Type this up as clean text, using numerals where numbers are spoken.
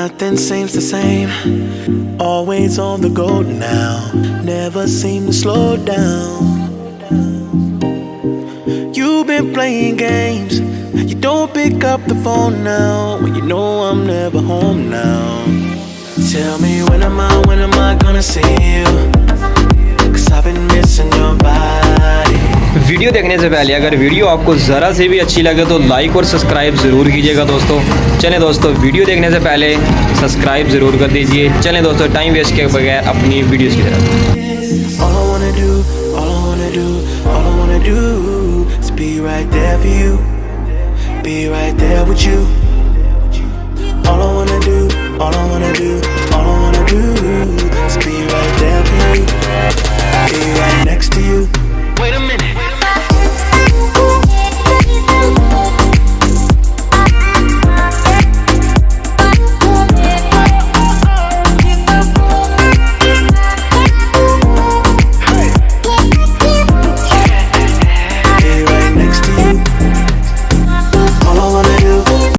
Nothing seems the same. Always on the go now. Never seem to slow down. You've been playing games. You don't pick up the phone now. When you know I'm never home now. Tell me when am I gonna see you? 'Cause I've been missing your body. Video देखने से पहले अगर video आपको ज़रा से भी अच्छी लगे तो लाइक और सब्सक्राइब ज़रूर कीजिएगा दोस्तों। चलें दोस्तों, वीडियो देखने से पहले सब्सक्राइब ज़रूर कर दीजिए। चलें दोस्तों, टाइम वेस्ट किए बगैर अपनी वीडियोस की तरफ। All I wanna do, all I wanna do, all I wanna do is be right there for you, be right there with you. All I wanna do, all I wanna do, all I wanna do is be right there for you.